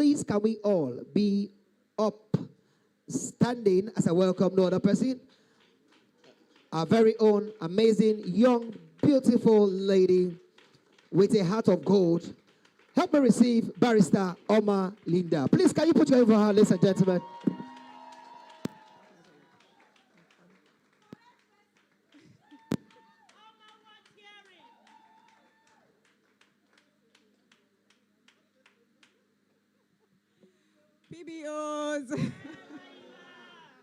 Please, can we all be up, standing as I welcome no other person? Our very own amazing, young, beautiful lady with a heart of gold. Help me receive Barrister Oma Lynda. Please, can you put your hand for her, ladies and gentlemen? PBOs,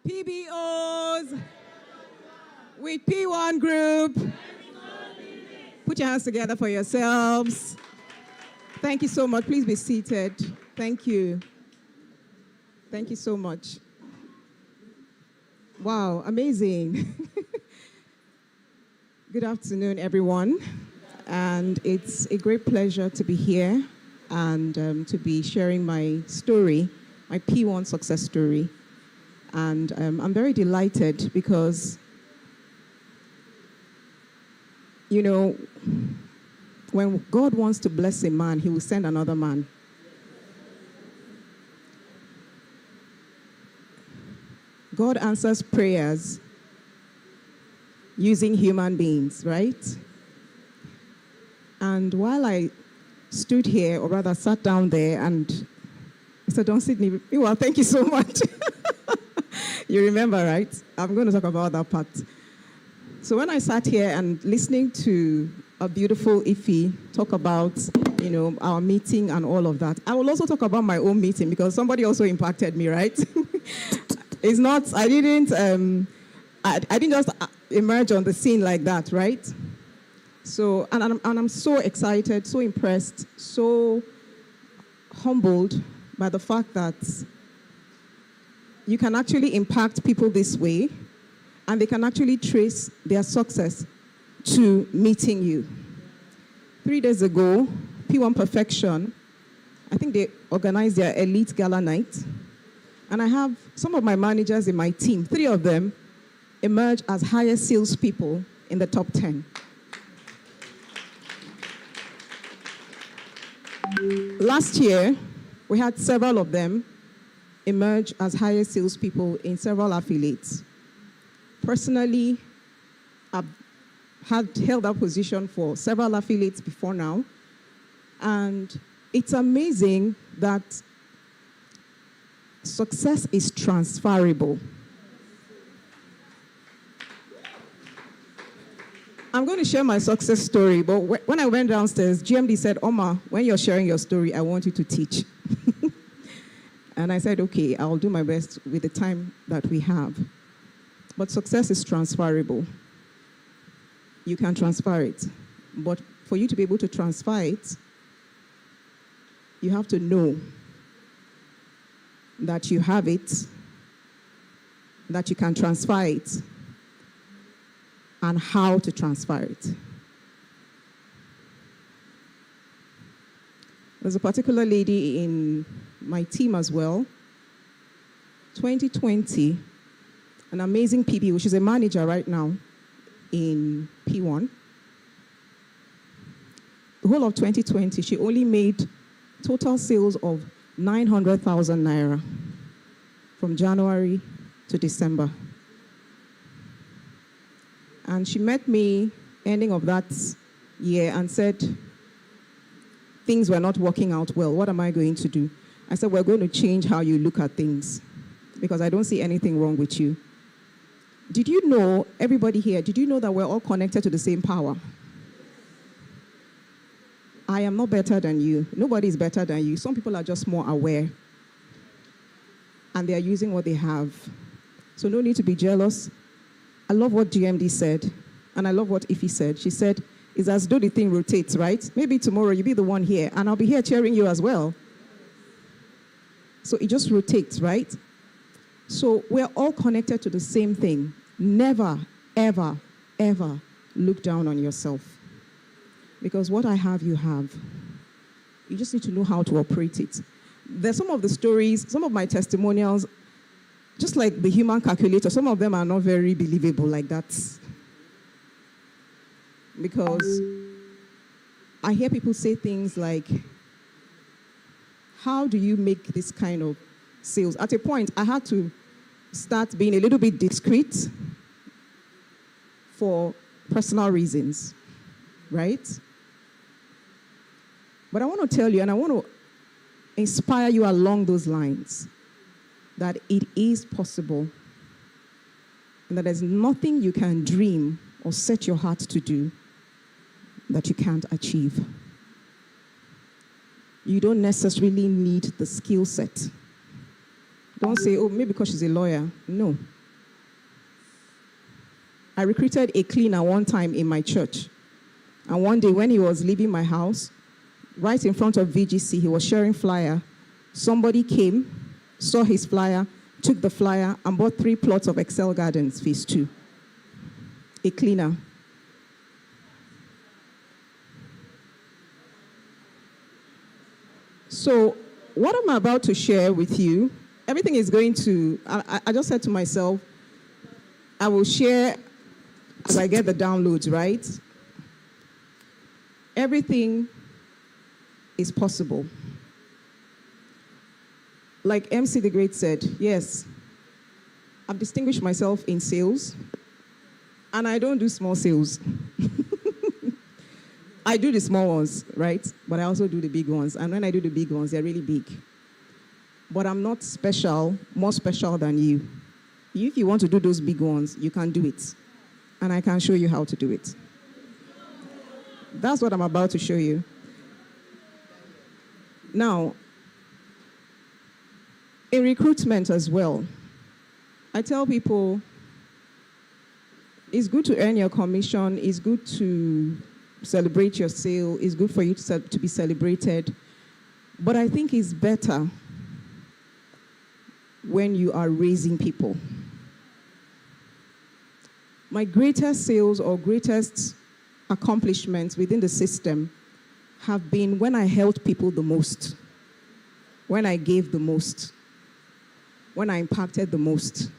PBOs, with P1 Group. Put your hands together for yourselves. Thank you so much. Please be seated. Thank you. Thank you so much. Wow, amazing. Good afternoon, everyone. And it's a great pleasure to be here and to be sharing my story, my P1 success story. And I'm very delighted because, you know, when God wants to bless a man, he will send another man. God answers prayers using human beings, right? And while I stood here, or rather sat down there, and Mr. Don Sidney, well, thank you so much. You remember, right? I'm going to talk about that part. So when I sat here and listening to a beautiful Ife talk about, you know, our meeting and all of that, I will also talk about my own meeting because somebody also impacted me, right? It's not, I didn't just emerge on the scene like that, right? So, and I'm so excited, so impressed, so humbled by the fact that you can actually impact people this way, and they can actually trace their success to meeting you. 3 days ago, P1 Perfection, I think they organized their elite gala night. And I have some of my managers in my team, 3 of them, emerge as highest salespeople in the top 10. Last year, we had several of them emerge as highest salespeople in several affiliates. Personally, I've held that position for several affiliates before now. And it's amazing that success is transferable. I'm going to share my success story, but when I went downstairs, GMD said, Oma, when you're sharing your story, I want you to teach. And I said, okay, I'll do my best with the time that we have. But success is transferable. You can transfer it. But for you to be able to transfer it, you have to know that you have it, that you can transfer it, and how to transfer it. There's a particular lady in my team as well. 2020, an amazing PB, which is a manager right now in P1. The whole of 2020, she only made total sales of 900,000 Naira from January to December. And she met me ending of that year and said, things were not working out well. What am I going to do? I said, we're going to change how you look at things because I don't see anything wrong with you. Did you know, everybody here, did you know that we're all connected to the same power? I am not better than you. Nobody is better than you. Some people are just more aware. And they are using what they have. So no need to be jealous. I love what GMD said. And I love what Ife said. She said, it's as though the thing rotates, right? Maybe tomorrow you'll be the one here. And I'll be here cheering you as well. So it just rotates, right? So we're all connected to the same thing. Never, ever, ever look down on yourself. Because what I have, you have. You just need to know how to operate it. There's some of the stories, some of my testimonials, just like the human calculator, some of them are not very believable like that. Because I hear people say things like, how do you make this kind of sales? At a point, I had to start being a little bit discreet for personal reasons, right? But I want to tell you, and I want to inspire you along those lines, that it is possible, and that there's nothing you can dream or set your heart to do that you can't achieve. You don't necessarily need the skill set. Don't say, oh, maybe because she's a lawyer. No. I recruited a cleaner one time in my church. And one day when he was leaving my house, right in front of VGC, he was sharing flyer. Somebody came, saw his flyer, took the flyer, and bought 3 plots of Excel Gardens, phase 2. A cleaner. So what I'm about to share with you, everything is going to, I just said to myself, I will share as I get the downloads, right? Everything is possible. Like MC the Great said, yes, I've distinguished myself in sales, and I don't do small sales. I do the small ones, right? But I also do the big ones. And when I do the big ones, they're really big. But I'm not special, more special than you. If you want to do those big ones, you can do it. And I can show you how to do it. That's what I'm about to show you. Now, in recruitment as well, I tell people, it's good to earn your commission, it's good to celebrate your sale, it's good for you to be celebrated, but I think it's better when you are raising people. My greatest sales or greatest accomplishments within the system have been when I helped people the most, when I gave the most, when I impacted the most,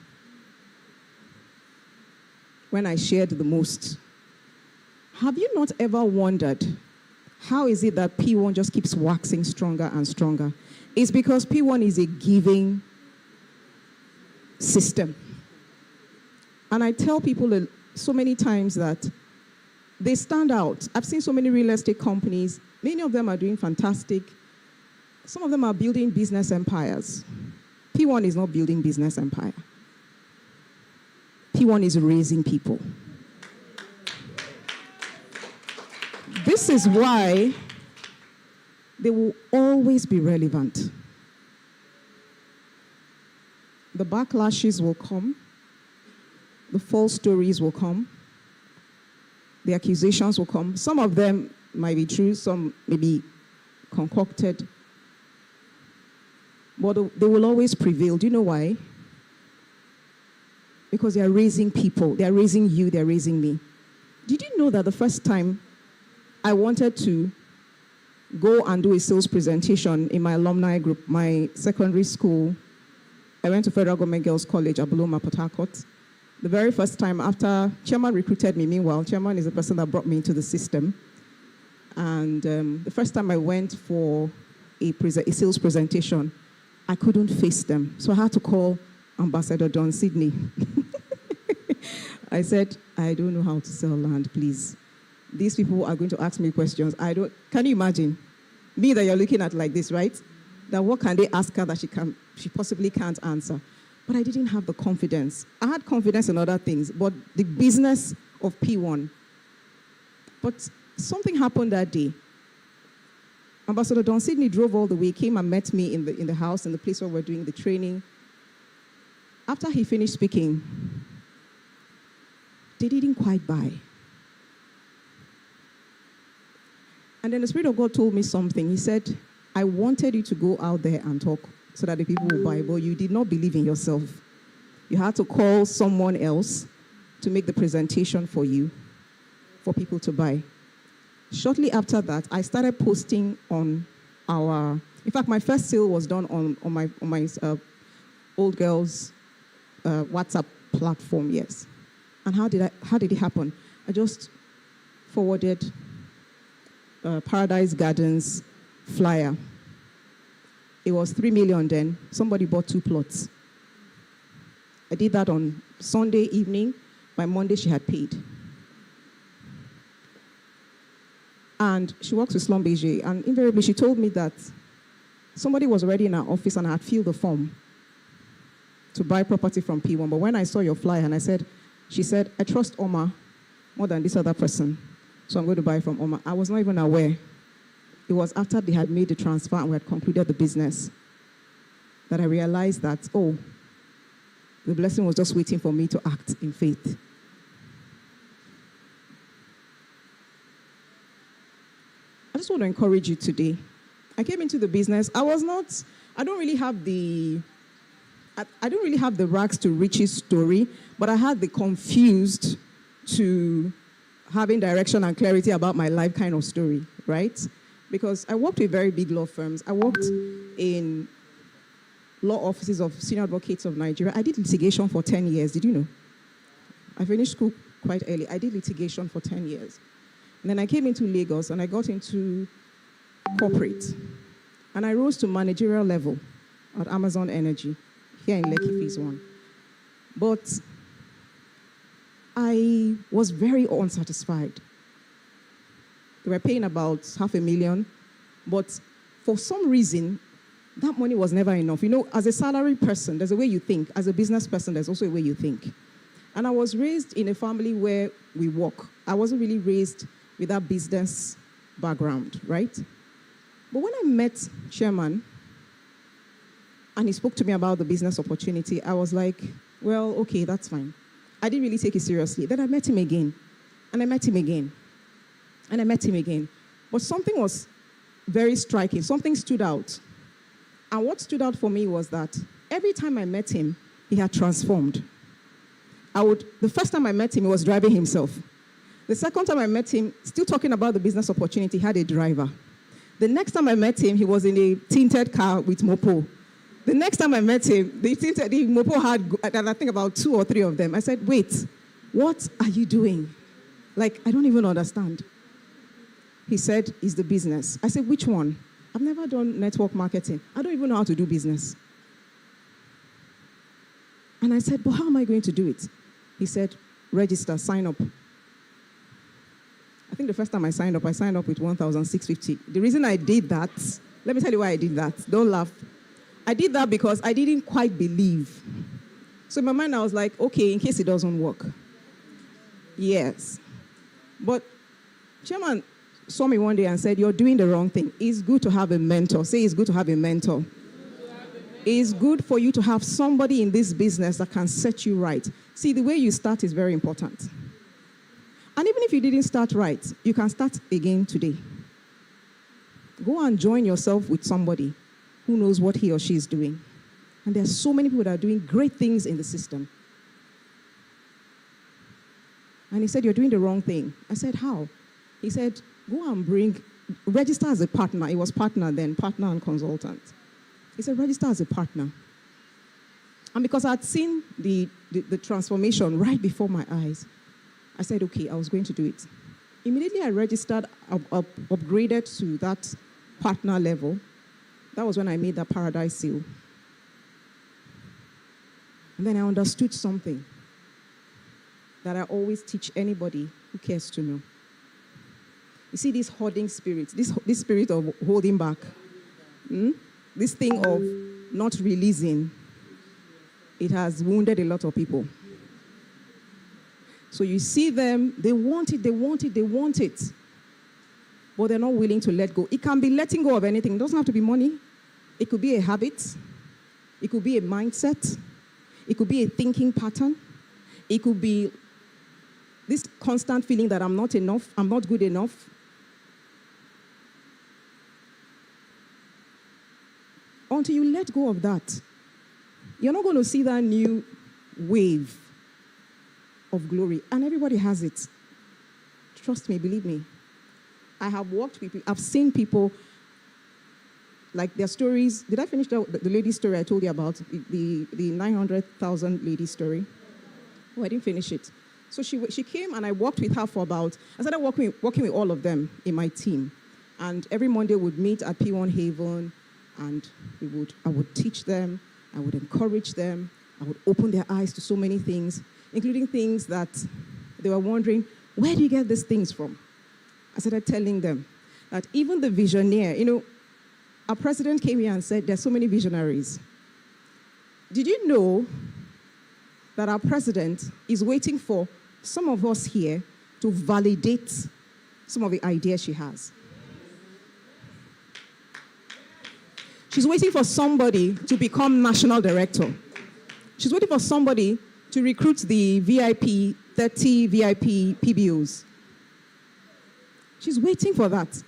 when I shared the most. Have you not ever wondered, how is it that PWAN just keeps waxing stronger and stronger? It's because PWAN is a giving system. And I tell people so many times that they stand out. I've seen so many real estate companies. Many of them are doing fantastic. Some of them are building business empires. PWAN is not building business empire. PWAN is raising people. This is why they will always be relevant. The backlashes will come. The false stories will come. The accusations will come. Some of them might be true, some may be concocted. But they will always prevail. Do you know why? Because they are raising people. They are raising you. They are raising me. Did you know that the first time I wanted to go and do a sales presentation in my alumni group, my secondary school, I went to Federal Government Girls College, Abuloma, Port Harcourt. The very first time after, Chairman recruited me. Meanwhile, Chairman is the person that brought me into the system. And the first time I went for a sales presentation, I couldn't face them. So I had to call Ambassador Don Sydney. I said, I don't know how to sell land, please. These people are going to ask me questions. Can you imagine? Me that you're looking at like this, right? That what can they ask her that she possibly can't answer? But I didn't have the confidence. I had confidence in other things, but the business of PWAN. But something happened that day. Ambassador Don Sydney drove all the way, came and met me in the house, in the place where we're doing the training. After he finished speaking, they didn't quite buy. And then the Spirit of God told me something. He said, I wanted you to go out there and talk so that the people will buy, but you did not believe in yourself. You had to call someone else to make the presentation for you, for people to buy. Shortly after that, I started posting on in fact, my first sale was done on my old girls' WhatsApp platform, yes. And how did it happen? I just forwarded Paradise Gardens flyer It was 3 million then. Somebody bought 2 plots. I did that on Sunday evening. By Monday, she had paid. And she works with Schlumberger, and invariably she told me that somebody was already in her office and I had filled the form to buy property from P1. But when I saw your flyer and she said, I trust Oma more than this other person, so I'm going to buy from Oma. I was not even aware. It was after they had made the transfer and we had concluded the business that I realized that, oh, the blessing was just waiting for me to act in faith. I just want to encourage you today. I came into the business. I don't really have the rags to riches story, but I had the confused to having direction and clarity about my life kind of story, right? Because I worked with very big law firms. I worked in law offices of senior advocates of Nigeria. I did litigation for 10 years. Did you know? I finished school quite early. I did litigation for 10 years. And then I came into Lagos and I got into corporate. And I rose to managerial level at Amazon Energy here in Lekki Phase 1. But I was very unsatisfied. They were paying about $500,000, but for some reason, that money was never enough. You know, as a salary person, there's a way you think. As a business person, there's also a way you think. And I was raised in a family where we work. I wasn't really raised with that business background, right? But when I met Chairman, and he spoke to me about the business opportunity, I was like, well, okay, that's fine. I didn't really take it seriously. Then I met him again, and I met him again, and I met him again. But something was very striking. Something stood out. And what stood out for me was that every time I met him, he had transformed. The first time I met him, he was driving himself. The second time I met him, still talking about the business opportunity, he had a driver. The next time I met him, he was in a tinted car with Mopo. The next time I met him, the Mopo had, I think, about 2 or 3 of them. I said, wait, what are you doing? Like, I don't even understand. He said, it's the business. I said, which one? I've never done network marketing. I don't even know how to do business. And I said, but how am I going to do it? He said, register, sign up. I think the first time I signed up with 1,650. The reason I did that, let me tell you why I did that. Don't laugh. I did that because I didn't quite believe. So in my mind, I was like, okay, in case it doesn't work. Yes. But Chairman saw me one day and said, you're doing the wrong thing. It's good to have a mentor. Say it's good to have a mentor. It's good for you to have somebody in this business that can set you right. See, the way you start is very important. And even if you didn't start right, you can start again today. Go and join yourself with somebody who knows what he or she is doing. And there are so many people that are doing great things in the system. And he said, you're doing the wrong thing. I said, how? He said, go and register as a partner. It was partner then, partner and consultant. He said, register as a partner. And because I'd seen the transformation right before my eyes, I said, okay, I was going to do it. Immediately I registered, upgraded to that partner level. That was when I made that Paradise Seal. And then I understood something that I always teach anybody who cares to know. You see this hoarding spirit, this spirit of holding back, this thing of not releasing, it has wounded a lot of people. So you see them, they want it, they want it, they want it. But they're not willing to let go. It can be letting go of anything. It doesn't have to be money. It could be a habit. It could be a mindset. It could be a thinking pattern. It could be this constant feeling that I'm not enough, I'm not good enough. Until you let go of that, you're not going to see that new wave of glory. And everybody has it. Trust me, believe me. I have worked with people, I've seen people, like their stories. Did I finish the lady story I told you about? The 900,000 lady story? Oh, I didn't finish it. So she came and I worked with her for I started working with all of them in my team. And every Monday we'd meet at P1 Haven. And I would teach them, I would encourage them, I would open their eyes to so many things, including things that they were wondering, where do you get these things from? I started telling them that even the visionaire, our president came here and said, there's so many visionaries. Did you know that our president is waiting for some of us here to validate some of the ideas she has? She's waiting for somebody to become national director. She's waiting for somebody to recruit the VIP, 30 VIP PBOs. She's waiting for that.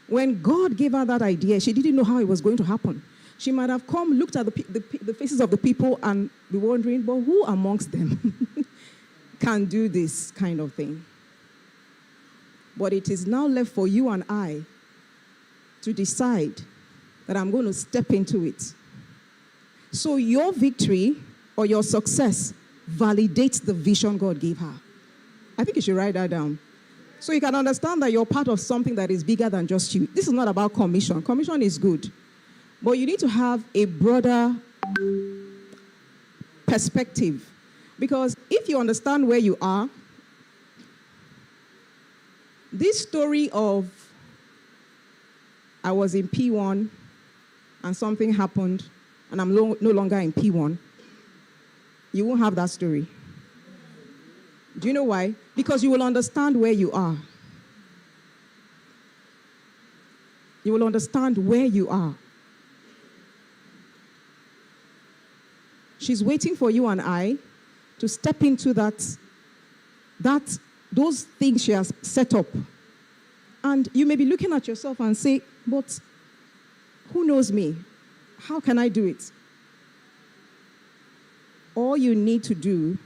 When God gave her that idea, she didn't know how it was going to happen. She might have come, looked at the faces of the people and be wondering, but who amongst them can do this kind of thing? But it is now left for you and I to decide that I'm going to step into it. So your victory or your success validates the vision God gave her. I think you should write that down. So you can understand that you're part of something that is bigger than just you. This is not about commission. Commission is good. But you need to have a broader perspective. Because if you understand where you are, this story of I was in P1 and something happened and I'm no longer in P1, you won't have that story. Do you know why? Because you will understand where you are. You will understand where you are. She's waiting for you and I to step into those things she has set up. And you may be looking at yourself and say, but who knows me? How can I do it? All you need to do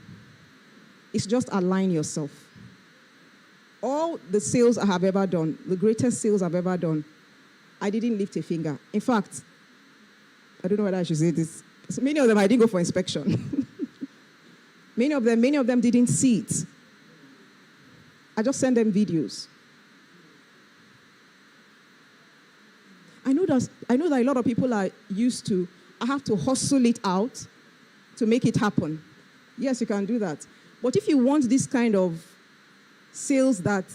is just align yourself. All the sales I have ever done, the greatest sales I've ever done, I didn't lift a finger. In fact, I don't know whether I should say this. So many of them, I didn't go for inspection. Many of them didn't see it. I just sent them videos. I know that a lot of people are used to, I have to hustle it out to make it happen. Yes, you can do that. But if you want this kind of sales that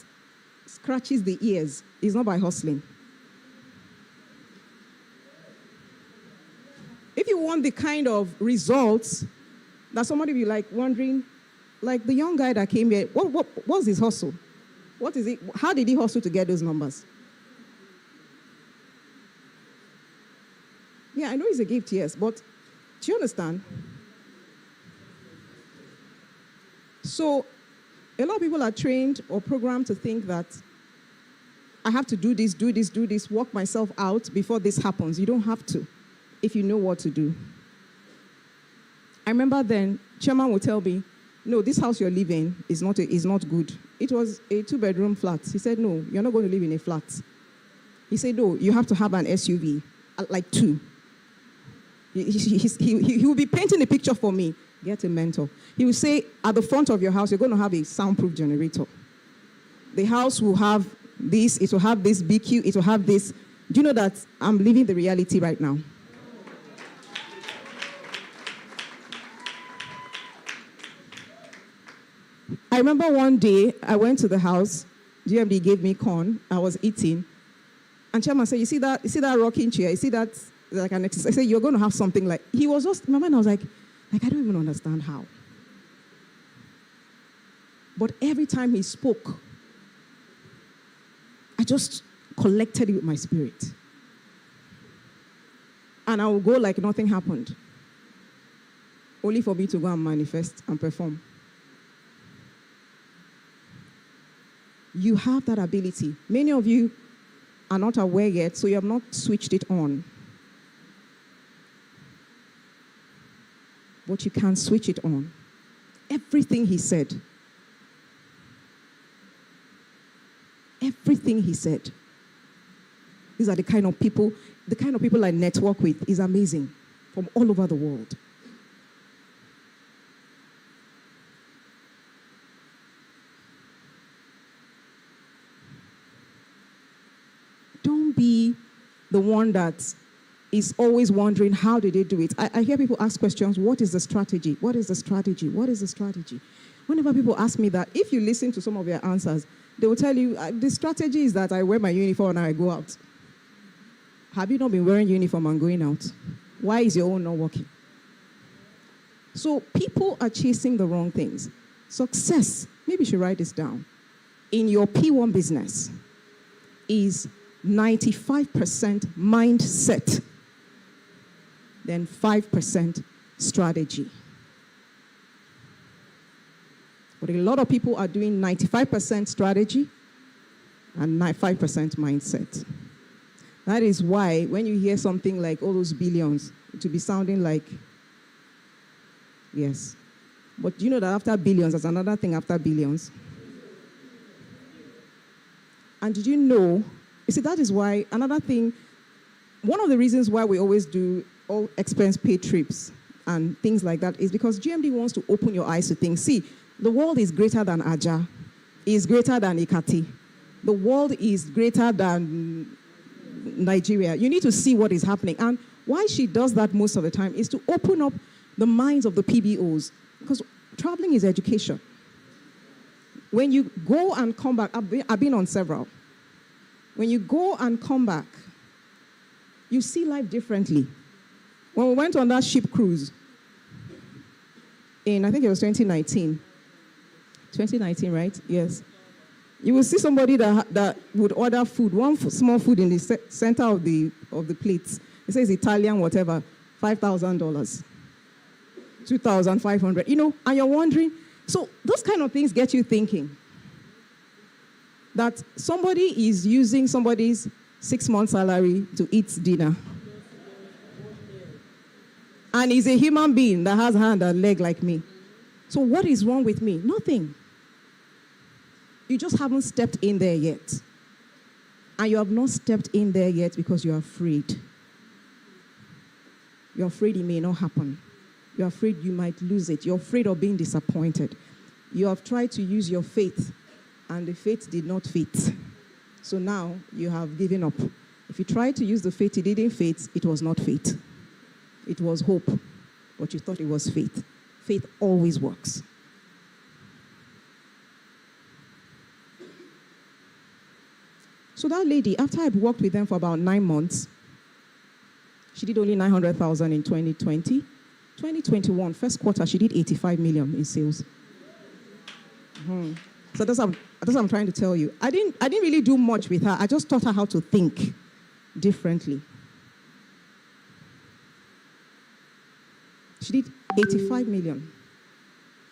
scratches the ears, it's not by hustling. If you want the kind of results that somebody will be like wondering, like the young guy that came here, what's his hustle? What is it? How did he hustle to get those numbers? Yeah, I know it's a gift, yes, but do you understand? So a lot of people are trained or programmed to think that I have to do this, work myself out before this happens. You don't have to if you know what to do. I remember then, chairman would tell me, no, this house you're living is not good. It was a 2-bedroom flat. He said, no, you're not going to live in a flat. He said, no, you have to have an SUV, like 2. He will be painting a picture for me. Get a mentor. He will say, at the front of your house, you're going to have a soundproof generator. The house will have this, it will have this BQ, it will have this. Do you know that I'm living the reality right now? I remember one day, I went to the house, GMD gave me corn, I was eating, and chairman said, you see that rocking chair, you see that, like an exercise. I said, you're going to have something like, he was just, in my mind, I was like, I don't even understand how. But every time he spoke, I just collected it with my spirit. And I would go like nothing happened. Only for me to go and manifest and perform. You have that ability. Many of you are not aware yet, so you have not switched it on. But you can switch it on. Everything he said. Everything he said. These are the kind of people I network with is amazing from all over the world. Don't be the one that is always wondering, how did they do it? I hear people ask questions, what is the strategy? What is the strategy? What is the strategy? Whenever people ask me that, if you listen to some of their answers, they will tell you, the strategy is that I wear my uniform and I go out. Have you not been wearing uniform and going out? Why is your own not working? So people are chasing the wrong things. Success, maybe you should write this down, in your P1 business is 95% mindset, then 5% strategy. But a lot of people are doing 95% strategy and 5% mindset. That is why when you hear something like all those billions, it will be sounding like, yes. But do you know that after billions, there's another thing after billions? And did you know, you see, that is why another thing, one of the reasons why we always do all expense paid trips and things like that is because GMD wants to open your eyes to things. See, the world is greater than Aja, is greater than Ikati. The world is greater than Nigeria. You need to see what is happening. And why she does that most of the time is to open up the minds of the PBOs. Because traveling is education. When you go and come back, I've been on several. When you go and come back, you see life differently. When we went on that ship cruise in, I think it was 2019. 2019, right? Yes. You will see somebody that would order food, one small food in the center of the plates. It says Italian, whatever, $5,000, $2,500. You know, and you're wondering. So those kind of things get you thinking that somebody is using somebody's 6-month salary to eat dinner. And he's a human being that has a hand and leg like me. So what is wrong with me? Nothing. You just haven't stepped in there yet. And you have not stepped in there yet because you're afraid. You're afraid it may not happen. You're afraid you might lose it. You're afraid of being disappointed. You have tried to use your faith, and the faith did not fit. So now you have given up. If you tried to use the faith, it didn't fit, it was not faith. It was hope, but you thought it was faith. Faith always works. So that lady, after I'd worked with them for about 9 months, she did only 900,000 in 2020. 2021, first quarter, she did 85 million in sales. So that's what I'm trying to tell you. I didn't really do much with her. I just taught her how to think differently. She did 85 million.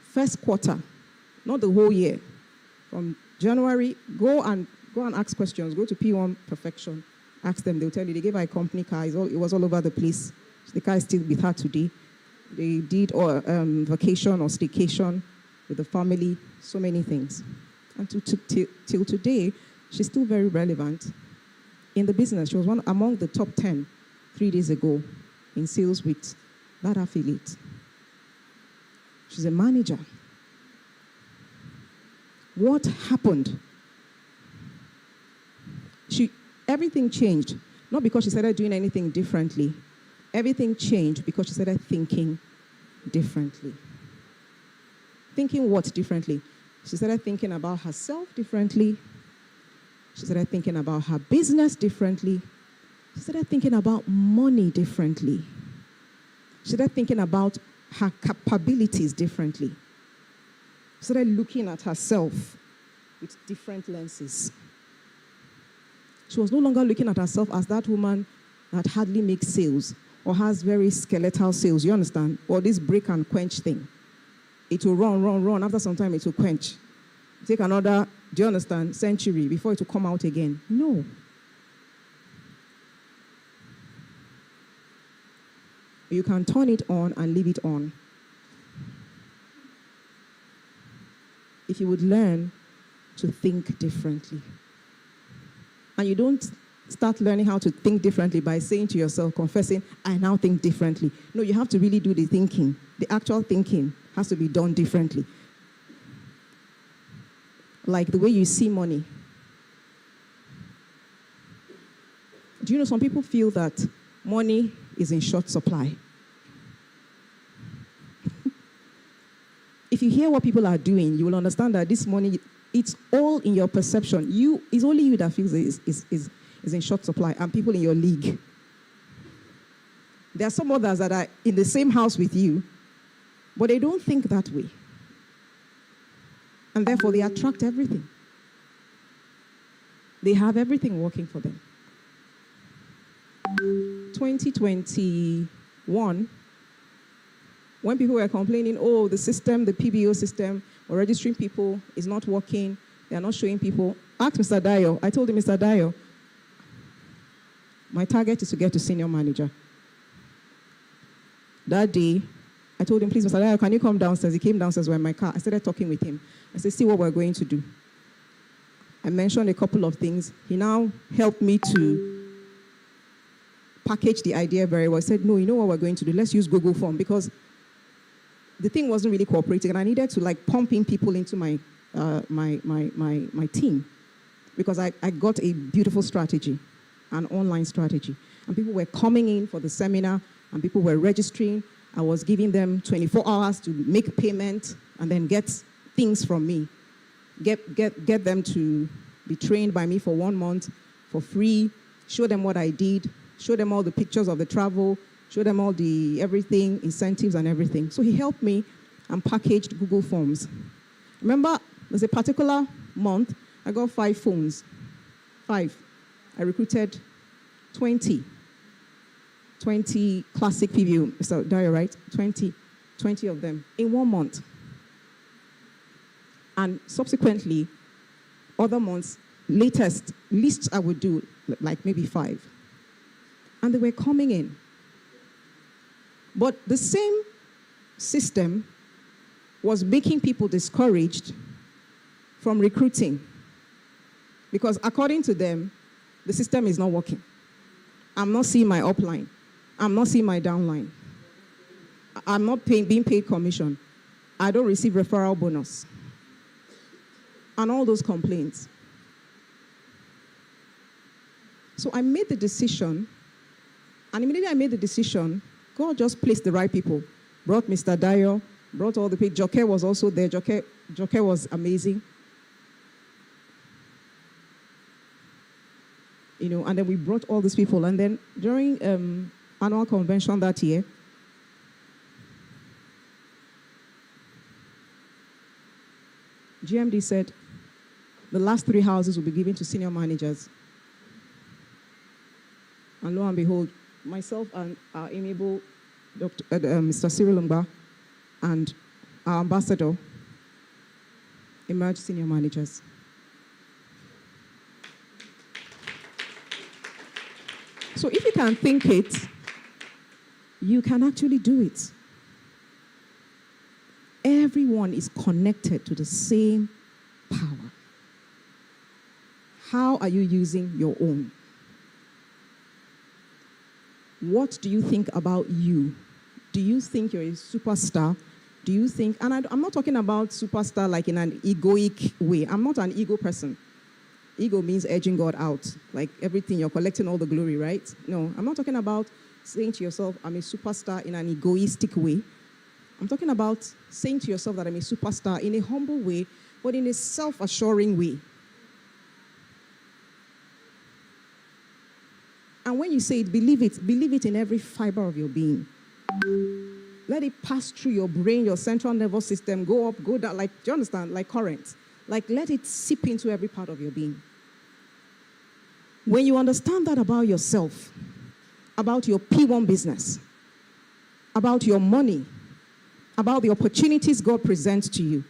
First quarter, not the whole year. From January, go and ask questions. Go to P1 Perfection. Ask them. They'll tell you. They gave her a company car. It was all over the place. The car is still with her today. They did vacation or staycation with the family. So many things. And till today, she's still very relevant in the business. She was one among the top 10 3 days ago in sales with that affiliate. She's a manager. What happened? Everything changed, not because she started doing anything differently. Everything changed because she started thinking differently. Thinking what differently? She started thinking about herself differently. She started thinking about her business differently. She started thinking about money differently. She started thinking about her capabilities differently. She started looking at herself with different lenses. She was no longer looking at herself as that woman that hardly makes sales or has very skeletal sales, you understand? Or this break and quench thing. It will run. After some time, it will quench. Take another, do you understand, century before it will come out again. No. You can turn it on and leave it on. If you would learn to think differently. And you don't start learning how to think differently by saying to yourself, confessing, I now think differently. No, you have to really do the thinking. The actual thinking has to be done differently. Like the way you see money. Do you know some people feel that money is in short supply. If you hear what people are doing, you will understand that this money, it's all in your perception. It's only you that feels is in short supply, and people in your league. There are some others that are in the same house with you, but they don't think that way. And therefore, they attract everything. They have everything working for them. 2021, when people were complaining, oh, the system, the PBO system, or registering people is not working, they are not showing people. Ask Mr. Dio. I told him, Mr. Dio, my target is to get to senior manager. That day, I told him, please, Mr. Dio, can you come downstairs? He came downstairs, we're in my car. I started talking with him. I said, see what we're going to do. I mentioned a couple of things. He now helped me to package the idea very well. I said, no, you know what we're going to do? Let's use Google Form, because the thing wasn't really cooperating, and I needed to pump in people into my team, because I got a beautiful strategy, an online strategy, and people were coming in for the seminar, and people were registering. I was giving them 24 hours to make payment and then get things from me, get them to be trained by me for 1 month for free, show them what I did, show them all the pictures of the travel, show them all the everything, incentives and everything. So he helped me and packaged Google Forms. Remember, there's a particular month, I got 5 phones. 5. I recruited 20 classic PBO, Mr. Dio, right? 20 of them in 1 month. And subsequently, other months, latest lists I would do, like maybe 5. And they were coming in. But the same system was making people discouraged from recruiting, because according to them, the system is not working. I'm not seeing my upline. I'm not seeing my downline. I'm not being paid commission. I don't receive referral bonus. And all those complaints. So I made the decision, and immediately I made the decision, God just placed the right people. Brought Mr. Dio, brought all the people. Joke was also there. Joke was amazing. And then we brought all these people. And then during annual convention that year, GMD said the last 3 houses will be given to senior managers. And lo and behold, myself and our amiable Mr. Cyril Mba and our ambassador emerged senior managers. So if you can think it, you can actually do it. Everyone is connected to the same power. How are you using your own? What do you think about you? Do you think you're a superstar? Do you think, and I'm not talking about superstar like in an egoic way. I'm not an ego person. Ego means edging God out. Like everything, you're collecting all the glory, right? No, I'm not talking about saying to yourself, I'm a superstar in an egoistic way. I'm talking about saying to yourself that I'm a superstar in a humble way, but in a self-assuring way. And when you say it, believe it in every fiber of your being. Let it pass through your brain, your central nervous system, go up, go down, do you understand? Like current. Let it seep into every part of your being. When you understand that about yourself, about your P1 business, about your money, about the opportunities God presents to you,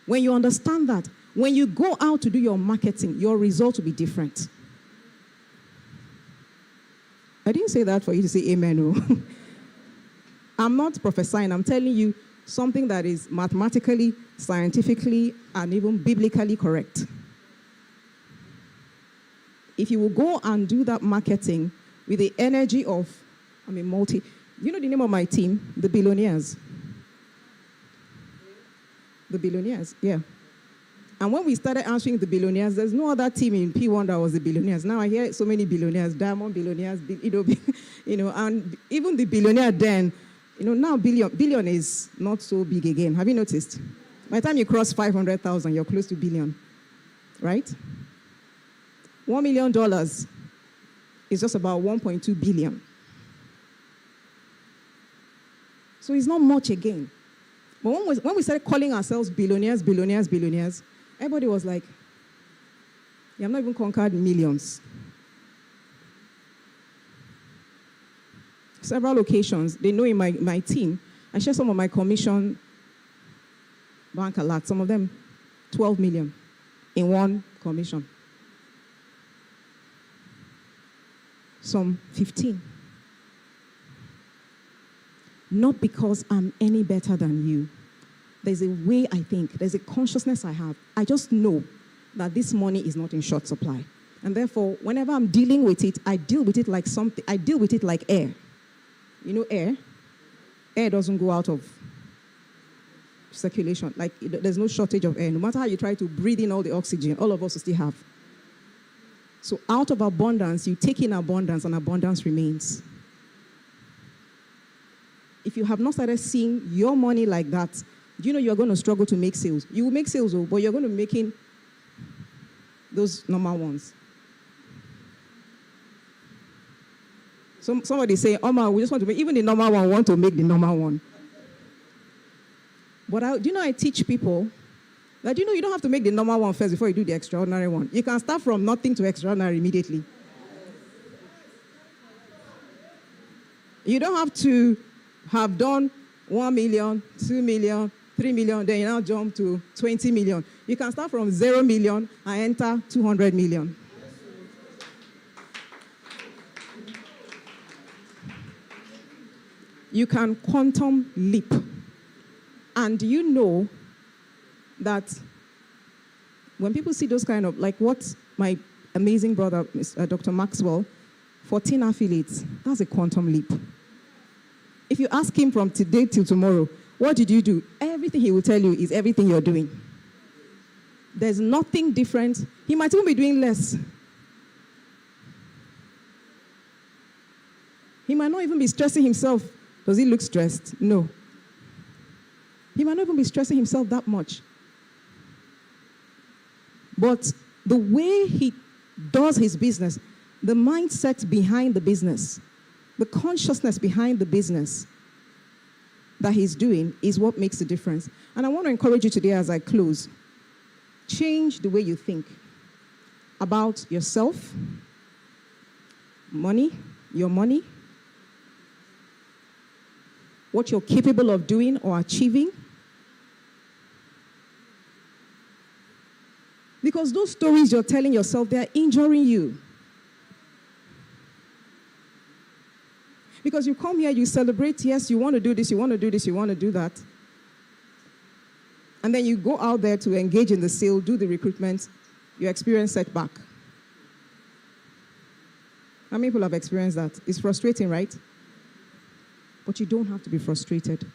when you understand that, when you go out to do your marketing, your results will be different. I didn't say that for you to say amen. No. I'm not prophesying. I'm telling you something that is mathematically, scientifically, and even biblically correct. If you will go and do that marketing with the energy of, you know the name of my team? The Billionaires. The Billionaires, yeah. And when we started answering the billionaires, there's no other team in P1 that was the billionaires. Now I hear so many billionaires, diamond billionaires, and even the billionaire then, now billion is not so big again. Have you noticed? By the time you cross 500,000, you're close to billion, right? $1 million is just about 1.2 billion. So it's not much again. But when we started calling ourselves billionaires, everybody was like, you have not even conquered millions. Several occasions, they know in my team, I share some of my commission bank alerts, some of them 12 million in one commission. Some 15. Not because I'm any better than you. There's a way I think, there's a consciousness I have. I just know that this money is not in short supply. And therefore, whenever I'm dealing with it, I deal with it like something, I deal with it like air. You know air? Air doesn't go out of circulation. Like, there's no shortage of air. No matter how you try to breathe in all the oxygen, all of us will still have. So out of abundance, you take in abundance, and abundance remains. If you have not started seeing your money like that, do you know you're going to struggle to make sales? You will make sales, but you're going to be making those normal ones. Somebody say, Oma, we just want to make, even the normal one want to make the normal one. But do you know I teach people that, you don't have to make the normal one first before you do the extraordinary one. You can start from nothing to extraordinary immediately. You don't have to have done 1 million, 2 million, 3 million, then you now jump to 20 million. You can start from 0 million and enter 200 million. You can quantum leap. And you know that when people see those kind of, like what my amazing brother, Dr. Maxwell, 14 affiliates, that's a quantum leap. If you ask him from today till tomorrow, what did you do? Everything he will tell you is everything you're doing. There's nothing different. He might even be doing less. He might not even be stressing himself. Does he look stressed? No. He might not even be stressing himself that much. But the way he does his business, the mindset behind the business, the consciousness behind the business that he's doing is what makes the difference. And I want to encourage you today as I close, change the way you think about yourself, money, your money, what you're capable of doing or achieving. Because those stories you're telling yourself, they're injuring you. Because you come here, you celebrate, yes, you want to do this, you want to do this, you want to do that. And then you go out there to engage in the sale, do the recruitment, you experience setback. How many people have experienced that? It's frustrating, right? But you don't have to be frustrated.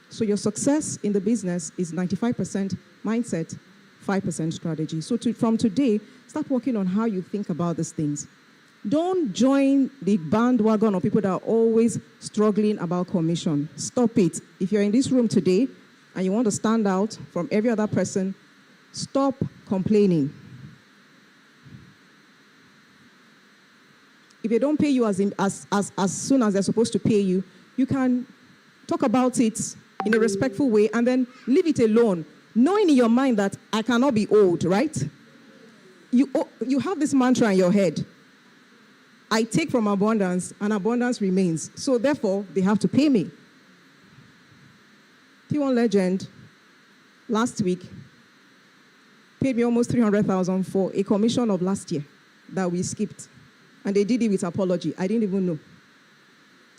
So your success in the business is 95% mindset, 5% strategy. So from today, start working on how you think about these things. Don't join the bandwagon of people that are always struggling about commission. Stop it. If you're in this room today and you want to stand out from every other person, stop complaining. If they don't pay you as soon as they're supposed to pay you, you can talk about it in a respectful way and then leave it alone, knowing in your mind that I cannot be owed, right? You have this mantra in your head. I take from abundance, and abundance remains. So therefore, they have to pay me. P1 Legend, last week, paid me almost 300,000 for a commission of last year that we skipped. And they did it with apology. I didn't even know.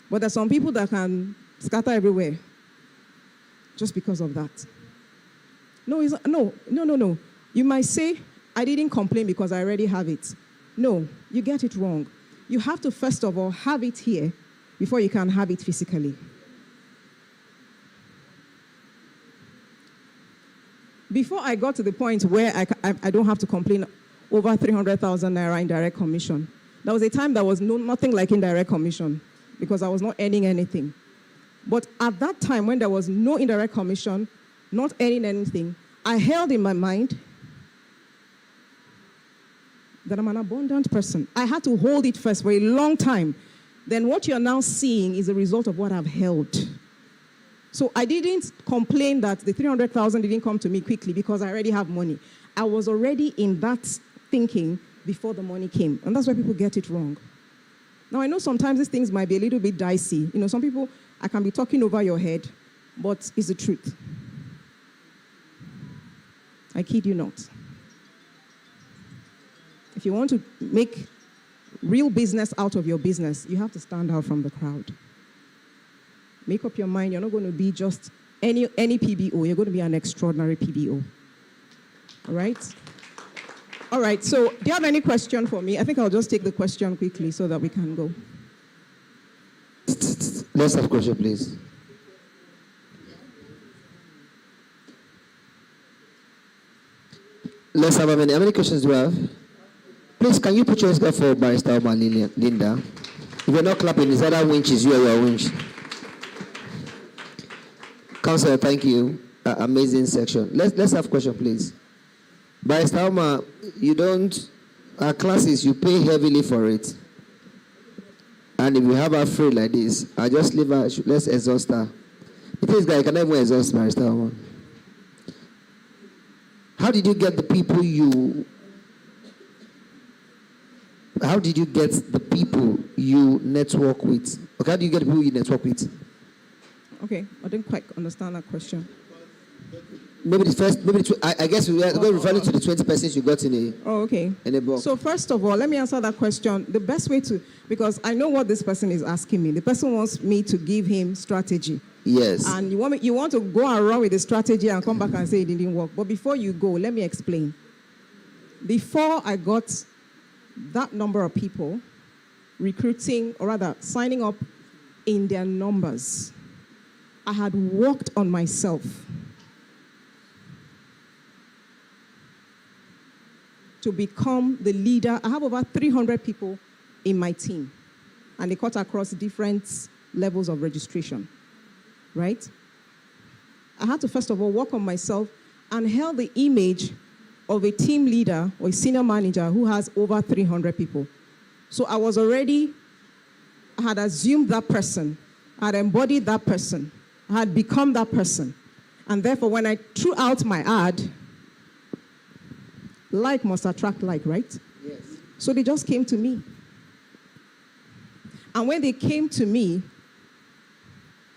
But there's some people that can scatter everywhere just because of that. No. You might say, I didn't complain because I already have it. No, you get it wrong. You have to, first of all, have it here before you can have it physically. before I got to the point where I don't have to complain over 300,000 Naira indirect commission, there was a time there was nothing like indirect commission because I was not earning anything. But at that time when there was no indirect commission, not earning anything, I held in my mind that I'm an abundant person. I had to hold it first for a long time. Then what you're now seeing is a result of what I've held. So I didn't complain that the 300,000 didn't come to me quickly because I already have money. I was already in that thinking before the money came. And that's why people get it wrong. Now, I know sometimes these things might be a little bit dicey. You know, some people, I can be talking over your head, but it's the truth. I kid you not. If you want to make real business out of your business, you have to stand out from the crowd. Make up your mind, you're not going to be just any PBO, you're going to be an extraordinary PBO. All right? All right, so do you have any question for me? I think I'll just take the question quickly so that we can go. Let's have a question, please. Let's have how many questions do we have? Please, can you put your hands for Barrister Oma Lynda? If you're not clapping, it's either winches, you or your winch. Councillor, thank you. Amazing section. Let's have a question, please. Barrister Oma, you don't, our classes, you pay heavily for it. And if we have her free like this, I just leave her, let's exhaust her. The thing is that I can never exhaust Barrister Oma. How did you get the people you network with? Okay, how do you get the people you network with? Okay, I didn't quite understand that question. I guess we are going to refer to the 20 persons you got in a box. So first of all, let me answer that question. The best way to, because I know what this person is asking me. The person wants me to give him strategy. Yes. And you want to go around with the strategy and come back and say it didn't work. But before you go, let me explain. Before I got that number of people recruiting, or rather signing up in their numbers, I had worked on myself to become the leader. I have over 300 people in my team, and they cut across different levels of registration, right? I had to first of all work on myself and held the image of a team leader or a senior manager who has over 300 people. So I had assumed that person, I had embodied that person, I had become that person. And therefore, when I threw out my ad, like must attract like, right? Yes. So they just came to me. And when they came to me,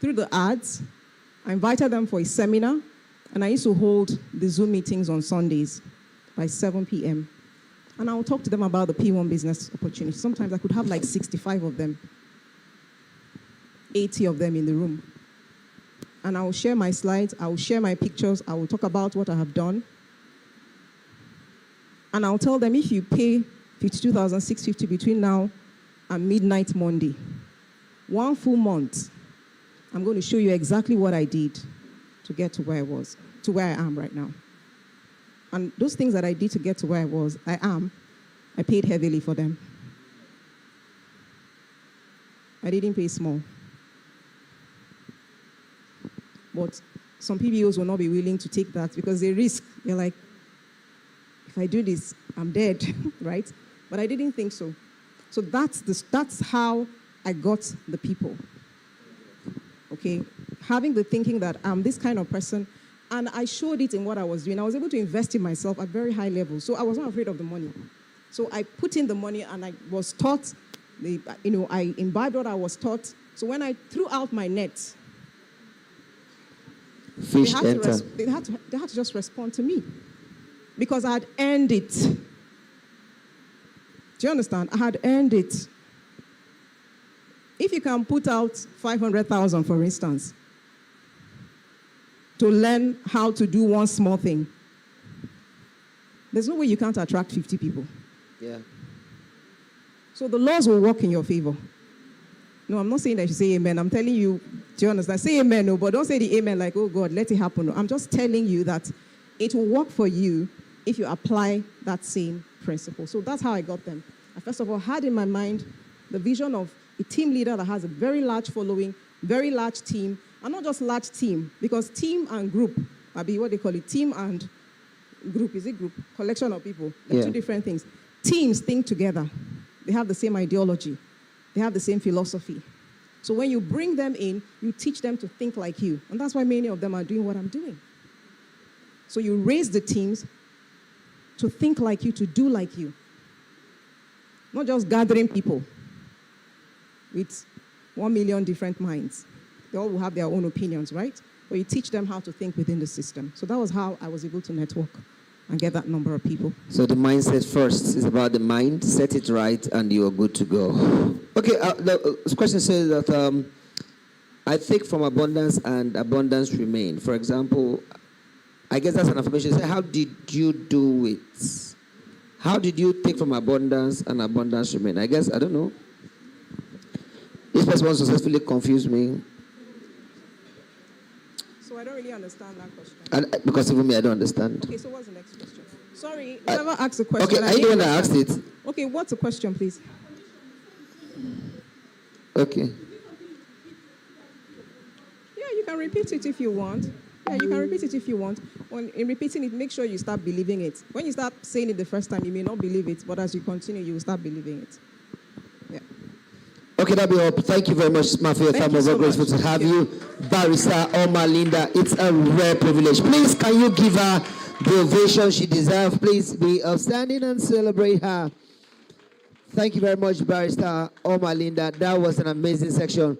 through the ads, I invited them for a seminar, and I used to hold the Zoom meetings on Sundays by 7 p.m. And I would talk to them about the P1 business opportunity. Sometimes I could have like 65 of them, 80 of them in the room. And I will share my slides, I will share my pictures, I will talk about what I have done. And I'll tell them, if you pay 52,650 between now and midnight Monday, 1 full month, I'm going to show you exactly what I did to get to where I was, to where I am right now. And those things that I did to get to where I paid heavily for them. I didn't pay small. But some PBOs will not be willing to take that because they risk. They're like, if I do this, I'm dead, right? But I didn't think so. So that's how I got the people. Okay? Having the thinking that I'm this kind of person, and I showed it in what I was doing. I was able to invest in myself at very high levels. So I was not afraid of the money. So I put in the money, and I was taught, I imbibed what I was taught. So when I threw out my net, they had to just respond to me because I had earned it. Do you understand? I had earned it. If you can put out 500,000, for instance, to learn how to do one small thing, there's no way you can't attract 50 people. Yeah. So the laws will work in your favor. No, I'm not saying that you say amen. I'm telling you, do you understand? Say amen, no, but don't say the amen like, oh God, let it happen. No, I'm just telling you that it will work for you if you apply that same principle. So that's how I got them. I first of all had in my mind the vision of a team leader that has a very large following, very large team, and not just large team, because team and group, what they call it, team and group, is it group? Collection of people. They're two different things. Teams think together. They have the same ideology. They have the same philosophy. So when you bring them in, you teach them to think like you. And that's why many of them are doing what I'm doing. So you raise the teams to think like you, to do like you. Not just gathering people with 1 million different minds. They all will have their own opinions, right? But you teach them how to think within the system. So that was how I was able to network and get that number of people. So the mindset first is about the mind, set it right, and you are good to go. Okay, the question says that I think from abundance and abundance remain. For example, I guess that's an affirmation. Say, how did you do it? How did you take from abundance and abundance remain? I guess, I don't know. This person successfully confused me. So I don't really understand that question. And, because even me, I don't understand. Okay, so what's the next question? Sorry, whoever asked the question. Okay, are you the one that asked it? Okay, what's the question, please? Okay. Yeah, you can repeat it if you want. Yeah, you can repeat it if you want. In repeating it, make sure you start believing it. When you start saying it the first time, you may not believe it, but as you continue, you will start believing it. Yeah. Okay, that'll be all. Thank you very much, Ma, for your time. We're very grateful to have you. Barrister Oma Lynda, it's a rare privilege. Please, can you give her the ovation she deserves? Please be outstanding and celebrate her. Thank you very much, Barrister Oma Lynda. That was an amazing section.